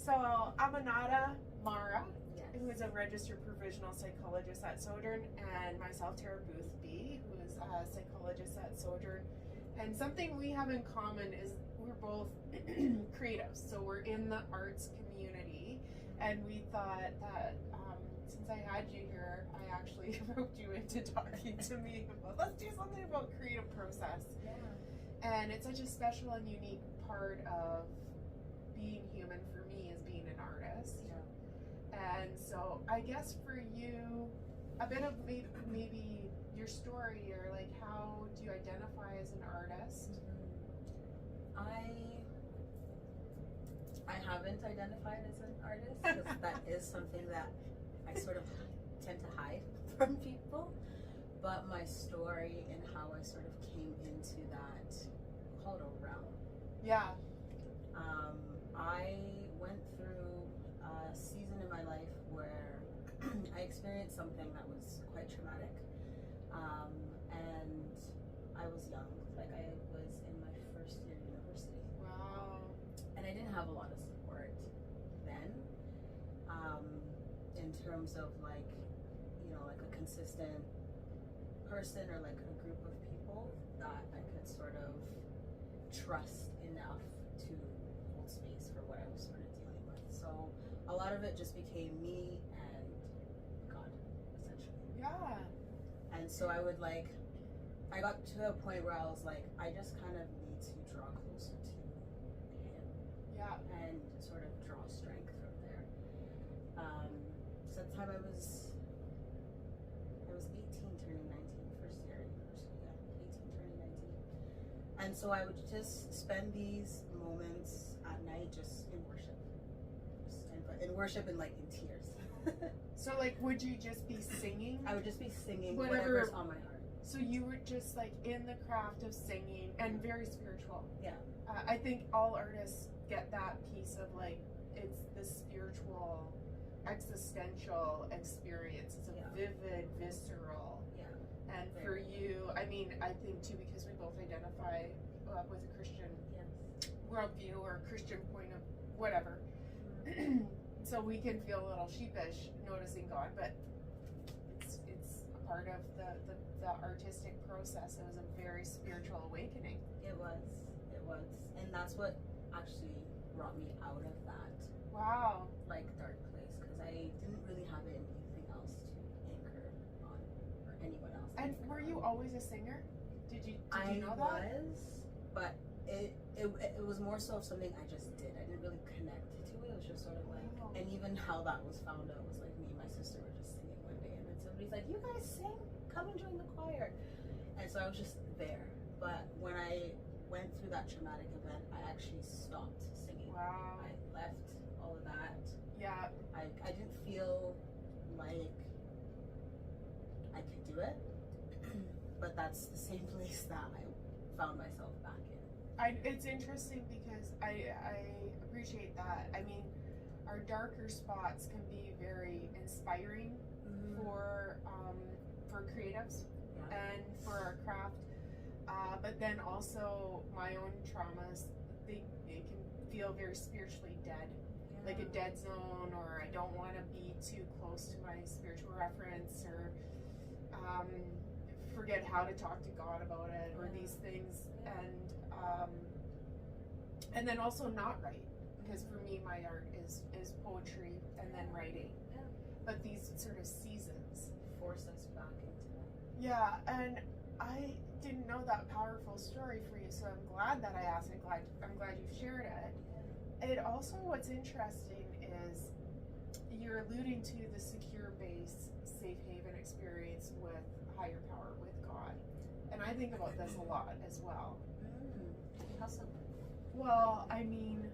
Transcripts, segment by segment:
So Aminata Marah, Yes. who is a registered provisional psychologist at Sojourn, and myself, Tara Boothby, who is a psychologist at Sojourn. And something we have in common is we're both creatives. So we're in the arts community, and we thought that since I had you here, I actually roped you into talking to me about let's do something about creative process. Yeah. And it's such a special and unique part of being human for me is being an artist. Yeah. And so I guess for you, a bit of maybe your story, or like how do you identify as an artist? I haven't identified as an artist because that is something that I sort of tend to hide from people. But my story and how I sort of came into that, call it a realm. Yeah. I went through a season in my life where I experienced something that was quite traumatic. And I was young, like I was in my first year of university. Wow. And I didn't have a lot of support then, in terms of like, you know, like a consistent person or like a group of people that I could sort of trust enough to hold space for what I was sort of dealing with. So a lot of it just became me and God, essentially. Yeah. And so I would like, I got to a point where I was like, I just kind of need to draw closer to Him. Yeah. And sort of draw strength from there. So at the time I was 18 turning 19, first year at university, yeah, 18 turning 19. And so I would just spend these moments at night just in worship. In worship and like in tears. So like, would you just be singing? I would just be singing Whatever- whatever's on my heart. So you were just like in the craft of singing and very spiritual. Yeah. I think all artists get that piece of like, it's the spiritual, existential experience. It's a Yeah. vivid, visceral. Yeah. And for you, I mean, I think too, because we both identify with a Christian Yes. worldview or Christian point of whatever. So we can feel a little sheepish noticing God, but it's a part of the artistic process. It was a very spiritual awakening. It was. And that's what actually brought me out of that Wow. like dark place, because I didn't really have anything else to anchor on, or anyone else. to And anchor were on. you always a singer? Did you know that? I was, but it was more so something I just did. I didn't really connect to it. It was just sort of like, Wow. and even how that was found out was like me and my sister were just singing one day, and then somebody's like, "You guys sing? Come and join the choir." And so I was just there. But when I went through that traumatic event, I actually stopped singing. Wow. I left all of that. Yeah. I didn't feel like I could do it, but that's the same place that I found myself back in. It's interesting because I appreciate that. I mean, our darker spots can be very inspiring for creatives Yeah. and for our craft. But then also my own traumas, it can feel very spiritually dead, like a dead zone, or I don't want to be too close to my spiritual reference, or forget how to talk to God about it, or these things, and then also not write, because for me my art is poetry and then writing. Yeah. But these sort of seasons Force us back into that. Yeah, and I didn't know that powerful story for you, so I'm glad that I asked. I'm glad you've shared it. It also, what's interesting is you're alluding to the secure base, safe haven experience with higher power, with God. And I think about this a lot as well. How so? Well, I mean,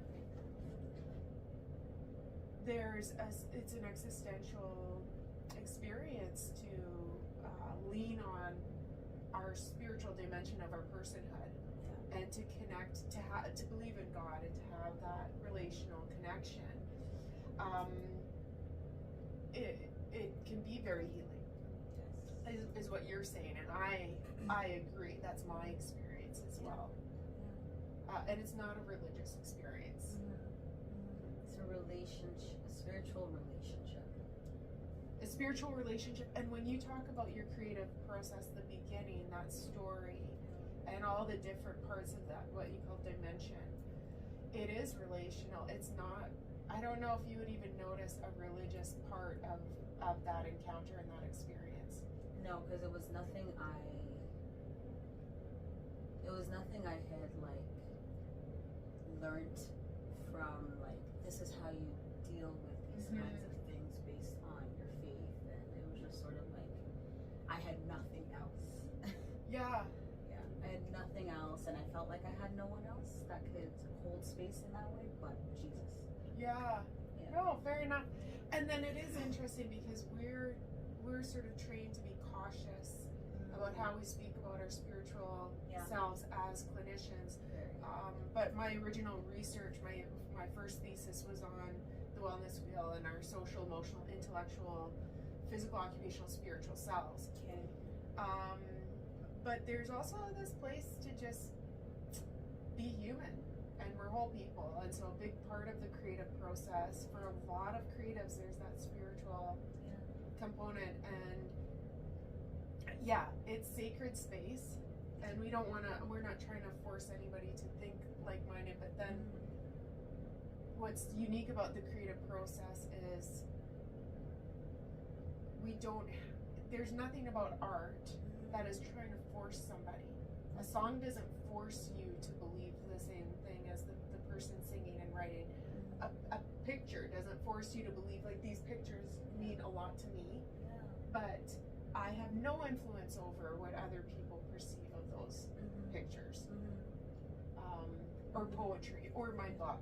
it's an existential experience to lean on our spiritual dimension of our personhood, and to connect, to believe in God, and to have that relational connection. It can be very healing, is what you're saying, and I agree. That's my experience as well. And it's not a religious experience. It's a relationship, a spiritual relationship. A spiritual relationship. And when you talk about your creative process, the beginning, that story, and all the different parts of that, what you call dimension, it is relational. It's not, I don't know if you would even notice a religious part of that encounter and that experience. No, because it was nothing I had like learned from, like, this is how you deal with these kinds of things based on your faith, and it was just sort of like I had nothing else. Yeah. Yeah, I had nothing else, and I felt like I had no one else that could hold space in that way but Jesus. Yeah. Yeah. No, fair enough. And then it is interesting because we're sort of trained to be cautious about how we speak about our spiritual selves as clinicians. But my original research, my first thesis was on the wellness wheel and our social, emotional, intellectual, physical, occupational, spiritual selves. Okay. But there's also this place to just be human, and we're whole people. And so a big part of the creative process for a lot of creatives, there's that spiritual component. And yeah, it's sacred space, and we're not trying to force anybody to think like-minded, but then what's unique about the creative process is there's nothing about art that is trying to force somebody. A song doesn't force you to believe the same thing as the person singing and writing. A picture doesn't force you to believe, like, these pictures mean a lot to me, but I have no influence over what other people perceive of those pictures, or poetry, or my book.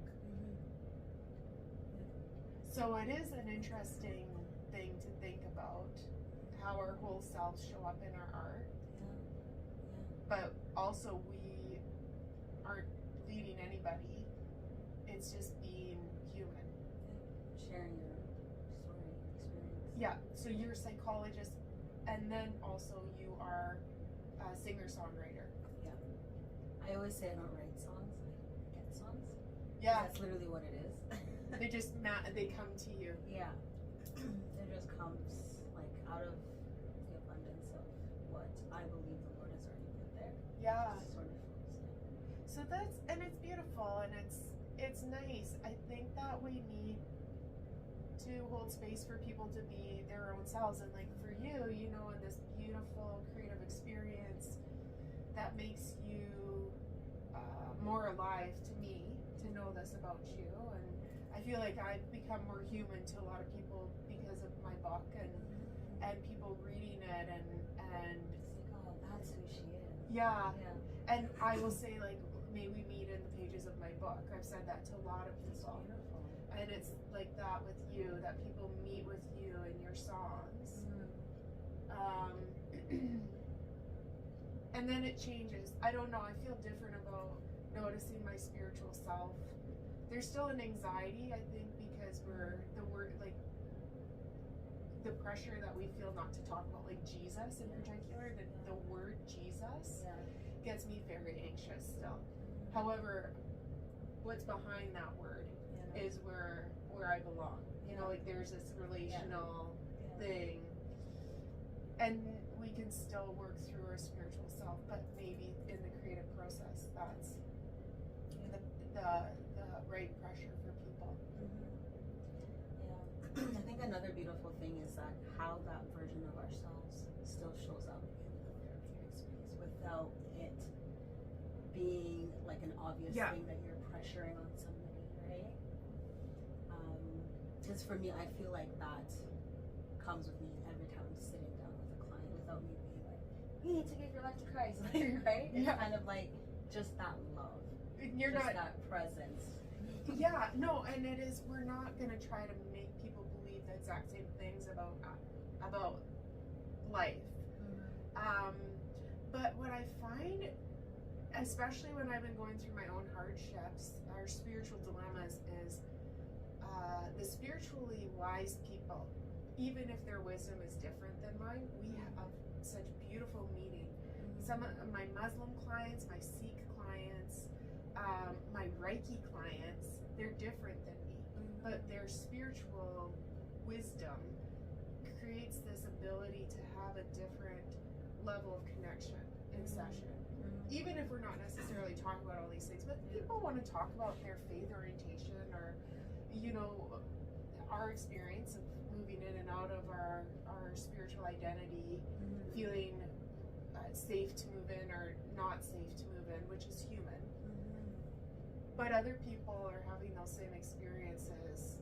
So it is an interesting thing to think about, how our whole selves show up in our art. But also, we aren't leading anybody. It's just being human. Sharing your story, experience. Yeah, so you're a psychologist, and then also you are a singer-songwriter. Yeah. I always say I don't write songs, I get songs. Yeah. That's literally what it is. They come to you. Yeah. It just comes, like, out of the abundance of what I believe the Lord has already put there. Yeah. It sort of flows. So and it's beautiful, and it's nice. I think that we need to hold space for people to be their own selves, and like for you, in this beautiful creative experience that makes you more alive to me, to know this about you. And I feel like I've become more human to a lot of people because of my book and people reading it, and It's like, oh, that's who she is. yeah. Yeah. And I will say, like, may we meet in the pages of my book. I've said that to a lot of It's people. beautiful. And it's like that with you, that people meet with you in your songs. And then it changes. I don't know, I feel different about noticing my spiritual self. There's still an anxiety, I think, because the pressure that we feel not to talk about, like Jesus in particular, the word Jesus gets me very anxious still. However, what's behind that word is where I belong. Like, there's this relational thing, and we can still work through our spiritual self, but maybe in the creative process, that's the right pressure for people. Yeah. I think another beautiful thing is that how that version of ourselves still shows up in the therapeutic space without it being like an obvious thing that you're pressuring on somebody, right? Because for me, I feel like that comes with me every time I'm sitting down with a client without me being like, you need to give your life to Christ, right? It's kind of like just that love, that presence. Yeah, no, and it is, we're not going to try to make people believe the exact same things about life. But what I find, especially when I've been going through my own hardships, our spiritual dilemmas, is the spiritually wise people, even if their wisdom is different than mine, we have such beautiful meaning. Some of my Muslim clients, my Sikh clients, my Reiki clients, they're different than me. but their spiritual wisdom creates this ability to have a different level of connection in session. Even if we're not necessarily talking about all these things, but people want to talk about their faith orientation, or, you know, our experience of moving in and out of our spiritual identity, feeling safe to move in or not safe to move in, which is human. But other people are having those same experiences,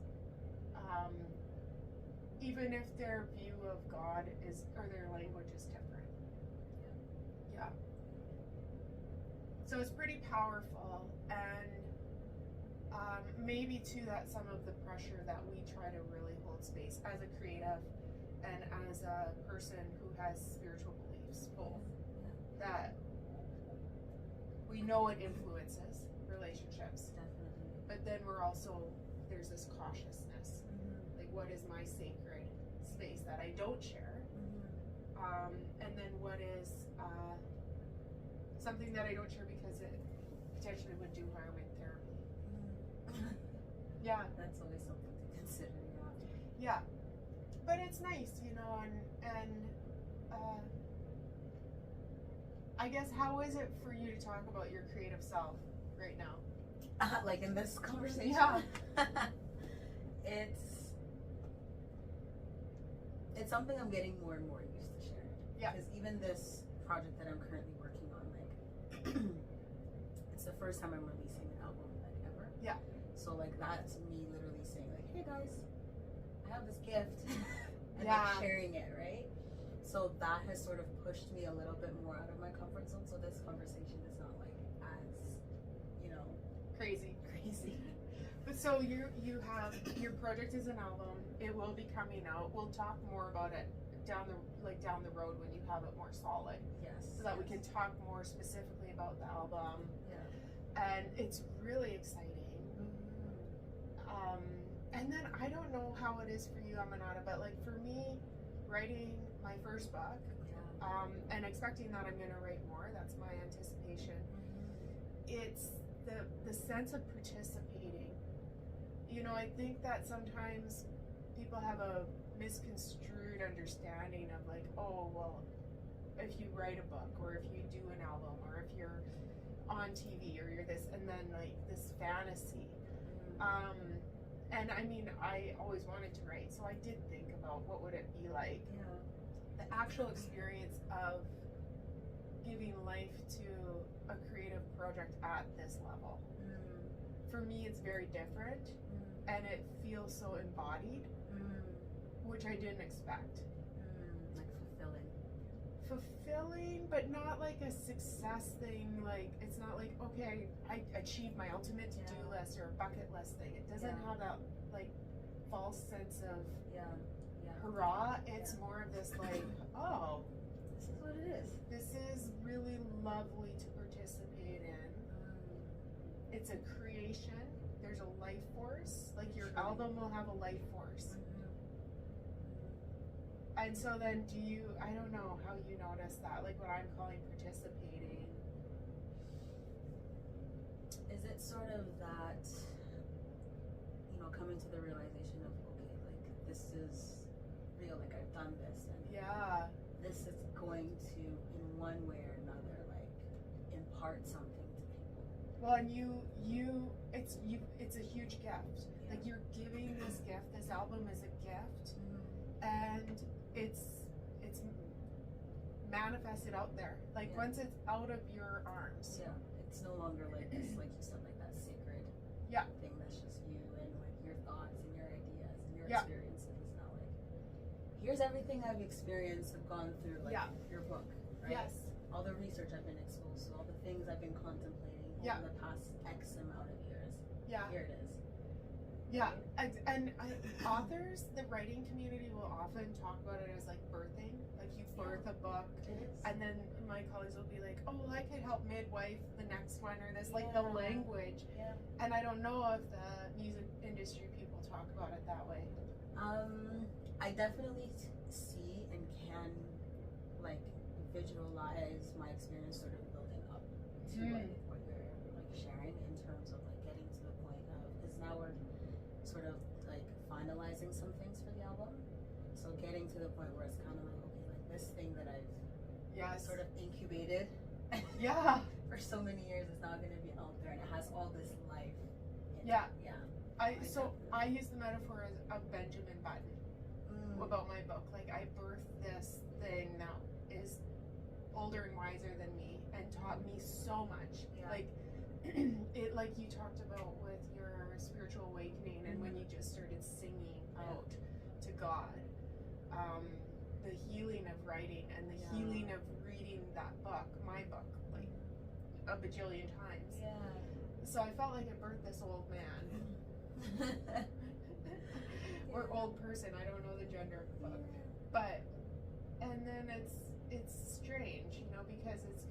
even if their view of God is, or their language is different. Yeah. So it's pretty powerful, and maybe too that some of the pressure that we try to really hold space as a creative and as a person who has spiritual beliefs, both, that we know it influences relationships. Definitely. But then we're also, there's this cautiousness. Like, what is my sacred space that I don't share? And then what is something that I don't share because it potentially would do harm in therapy? Yeah. That's always something to consider, Yeah. But it's nice, you know, and I guess, how is it for you to talk about your creative self right now? Like in this conversation? Yeah. It's something I'm getting more and more used to sharing. Yeah. Because even this project that I'm currently working on, like, it's the first time I'm releasing an album, like, ever. Yeah. So, like, that's me literally saying, like, hey guys, I have this gift. And Yeah. like sharing it, right? So that has sort of pushed me a little bit more out of my comfort zone. So this conversation is not like as, you know, Crazy. crazy. But so you have, your project is an album. It will be coming out. We'll talk more about it down the road when you have it more solid, Yes. so that we can talk more specifically about the album. Yeah. And it's really exciting. And then I don't know how it is for you, Aminata, but like for me, writing my first book, and expecting that I'm going to write more, that's my anticipation. It's the sense of participating. You know, I think that sometimes people have a misconstrued understanding of like, oh, well, if you write a book, or if you do an album, or if you're on TV, or you're this, and then like this fantasy. And I mean, I always wanted to write, so I did think about what would it be like. The actual experience of giving life to a creative project at this level. For me, it's very different, and it feels so embodied, which I didn't expect. Like Fulfilling, but not like a success thing. Like, it's not like, okay, I achieved my ultimate to-do list or a bucket list thing. It doesn't have that like false sense of hurrah. It's more of this like, oh, this is what it is. This is really lovely to participate in. It's a creation. There's a life force. Like, your album will have a life force. And so then I don't know how you notice that, like what I'm calling participating. Is it sort of that, you know, coming to the realization of, okay, like, this is real, like, I've done this, and this is going to, in one way or another, like, impart something to people. Well, and it's a huge gift. Like, you're giving this gift. This album is a gift, and it's manifested out there. Like, once it's out of your arms. It's no longer like this, like you said, like that sacred thing that's just you and like your thoughts and your ideas and your experiences. It's not like, here's everything I've experienced, I've gone through, like your book, right? Yes. All the research I've been exposed to, all the things I've been contemplating over the past X amount of years. Here it is. And authors, the writing community will often talk about it as like birthing. Like, you birth a book, and then my colleagues will be like, oh, well, I could help midwife the next one, or this, like the language. And I don't know if the music industry people talk about it that way. I definitely see and can like visualize my experience sort of building up to like what you're like sharing in terms of like getting to the point of, because now we're sort of finalizing some things for the album. So getting to the point where it's kind of like, okay, like this thing that I've sort of incubated for so many years is now going to be out there, and it has all this life in it. I use the metaphor of Benjamin Button about my book. Like, I birthed this thing that is older and wiser than me and taught me so much. Like it, like you talked about with your spiritual awakening, and when you just started singing out to God, the healing of writing and the healing of reading that book, my book, like a bajillion times. So I felt like I birthed this old man or old person. I don't know the gender of the book, but and then it's strange, you know, because it's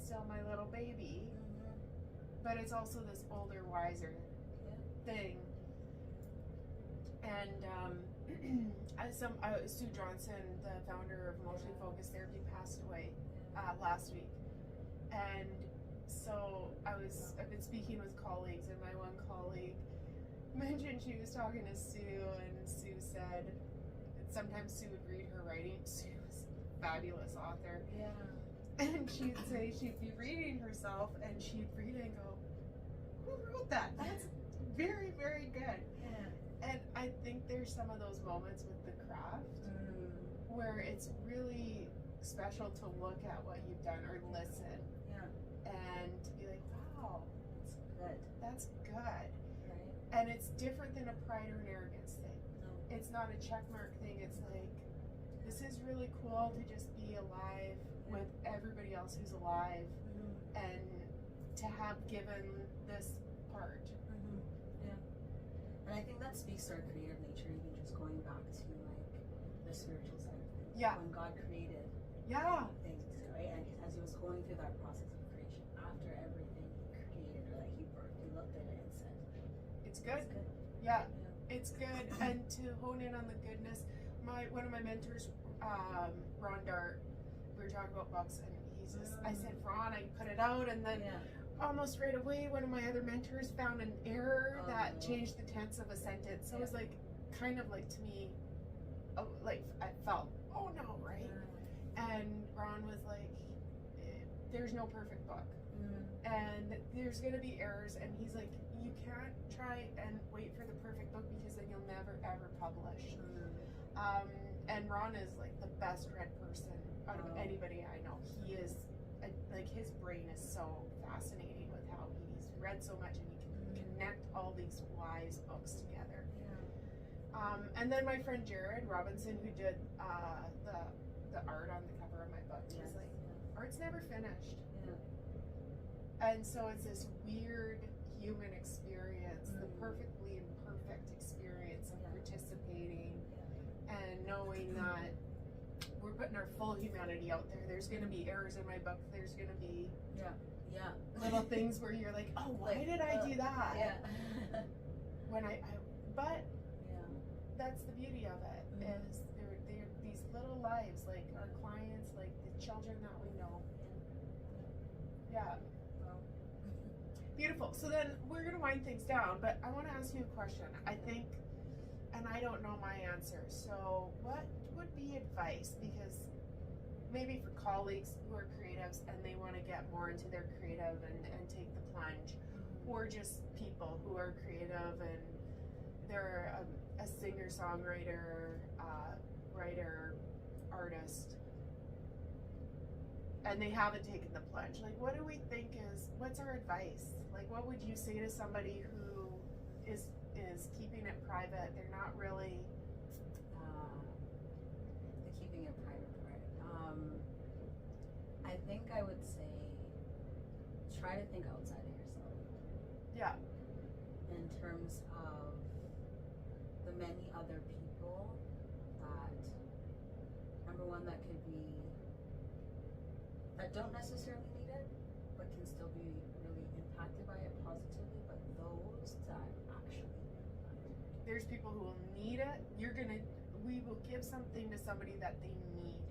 still my little baby, but it's also this older, wiser thing. And Sue Johnson, the founder of Emotionally Focused Therapy, passed away last week, and so I've been speaking with colleagues, and my one colleague mentioned she was talking to Sue, and Sue said sometimes Sue would read her writing. Sue was a fabulous author. And she'd say she'd be reading herself, and she'd read it and go, "Who wrote that? That's very, very good." And I think there's some of those moments with the craft where it's really special to look at what you've done or listen and be like, wow, that's good. Right. And it's different than a pride or an arrogance thing. It's not a checkmark thing. It's like, this is really cool to just be alive with everybody else who's alive, and to have given this part. And I think that speaks to our creative nature, even just going back to like the spiritual side of things. When God created things, right? And as he was going through that process of creation, after everything he created or that he birthed, he looked at it and said, "It's good." It's good. And to hone in on the goodness, one of my mentors, Ron Dart, we were talking about books, and he's just, I said, "Ron, I put it out," and then almost right away, one of my other mentors found an error that changed the tense of a sentence. So it was like, kind of like, to me, like I felt, oh no, right? And Ron was like, there's no perfect book, and there's gonna be errors, and he's like, you can't try and wait for the perfect book, because then you'll never ever publish. And Ron is like the best read person out of anybody I know. He is like, his brain is so fascinating with how he's read so much, and he can connect all these wise books together. And then my friend Jared Robinson, who did the art on the cover of my book, he's like, art's never finished. And so it's this weird human experience, the perfectly imperfect experience of participating and knowing that we're putting our full humanity out there. There's going to be errors in my book. There's going to be little things where you're like, oh, why did I do that? When but that's the beauty of it, is they're these little lives, like our clients, like the children that we know. Beautiful. So then we're going to wind things down, but I want to ask you a question. I think, and I don't know my answer, so what would be advice? Because maybe for colleagues who are creatives and they want to get more into their creative and take the plunge, or just people who are creative and they're a singer-songwriter, writer, artist, and they haven't taken the plunge. Like, what do we think what's our advice? Like, what would you say to somebody who is keeping it private? They're not really... they're keeping it private. I think I would say try to think outside of yourself. In terms of the many other people that, number one, that don't necessarily need it, but can still be really impacted by it positively, but those that actually need it. There's people who will need it. We will give something to somebody that they need.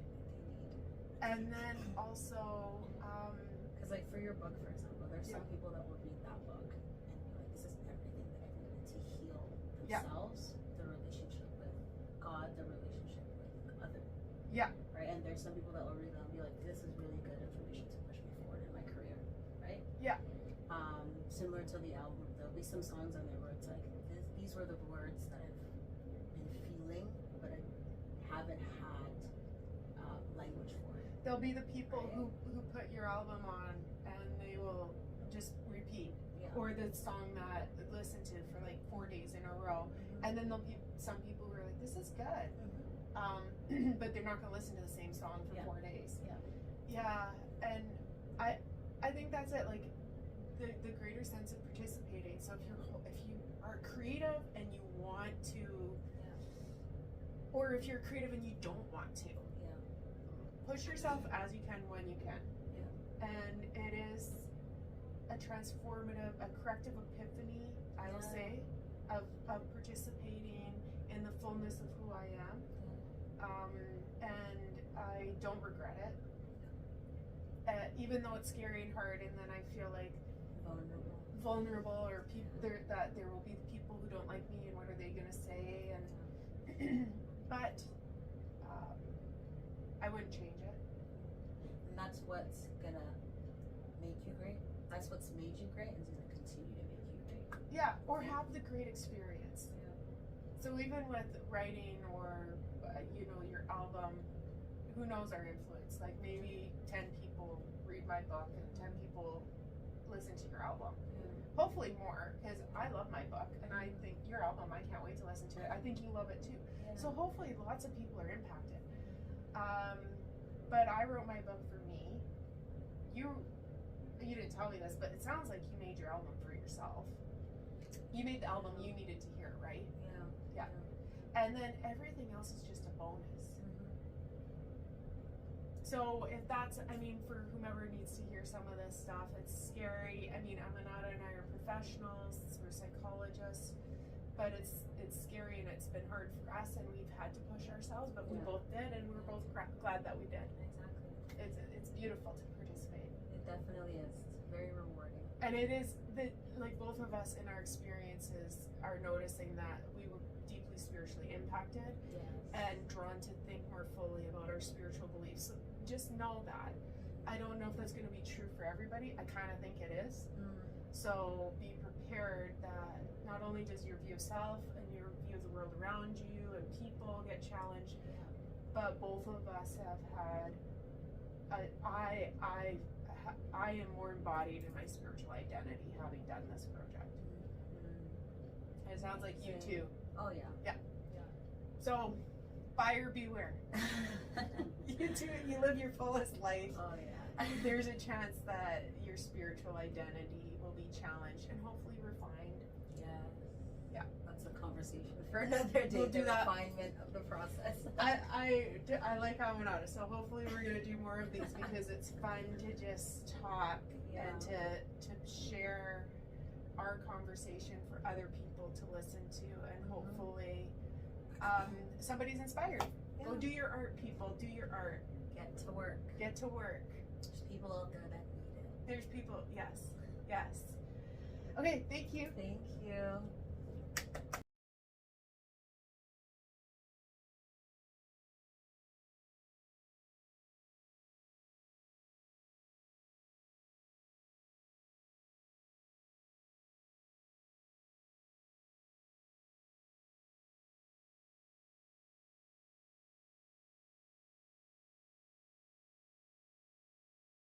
And then also, because like for your book, for example, there's some people that will read that book and be like, this is everything that I needed to heal themselves, their relationship Yeah. Similar to the album, there'll be some songs on there where it's like, these were the words that I've been feeling, but I haven't had language for it. There'll be the people Right. who put your album on and they will just repeat, Yeah. or the song that listen to for like 4 days in a row, and then there'll be some people who are like, this is good, but they're not going to listen to the same song for Yeah. 4 days. Yeah. And I think that's it, like the greater sense of participating. So if you are creative and you want to, or if you're creative and you don't want to, push yourself as you can when you can. And it is a transformative, a corrective epiphany, I will say, of participating in the fullness of who I am. And I don't regret it. Even though it's scary and hard, and then I feel like vulnerable, or that there will be people who don't like me, and what are they going to say? And but I wouldn't change it. And that's what's gonna make you great. That's what's made you great, and is gonna continue to make you great. Yeah, or have the great experience. So even with writing, or your album, who knows our influence? Like maybe 10 people read my book and 10 people listen to your album. Hopefully more, because I love my book, and I think your album, I can't wait to listen to it. I think you love it too. So hopefully lots of people are impacted. But I wrote my book for me. You didn't tell me this, but it sounds like you made your album for yourself. You made the album you needed to hear, right? Yeah. And then everything else is just a bonus. So if that's, for whomever needs to hear some of this stuff, it's scary. Aminata and I are professionals, we're psychologists, but it's scary, and it's been hard for us, and we've had to push ourselves, but we both did, and we're both glad that we did. Exactly. It's beautiful to participate. It definitely is. It's very rewarding. And it is that, like, both of us in our experiences are noticing that we were deeply spiritually impacted and drawn to think more fully about our spiritual beliefs. So just know that. I don't know if that's going to be true for everybody. I kind of think it is. So be prepared that not only does your view of self and your view of the world around you and people get challenged, but both of us have had. I am more embodied in my spiritual identity having done this project. It sounds like you too. Oh yeah. So, buyer beware. You do it. You live your fullest life. Oh yeah. There's a chance that your spiritual identity will be challenged and hopefully refined. Yeah. That's a conversation for another day. We'll do that. Refinement of the process. I like Aminata, so hopefully we're gonna do more of these, because it's fun to just talk and to share our conversation for other people to listen to, and hopefully somebody's inspired. Go do your art, people. Do your art. Get to work. Get to work. There's people out there that need it. There's people. Yes. Okay. Thank you. Thank you.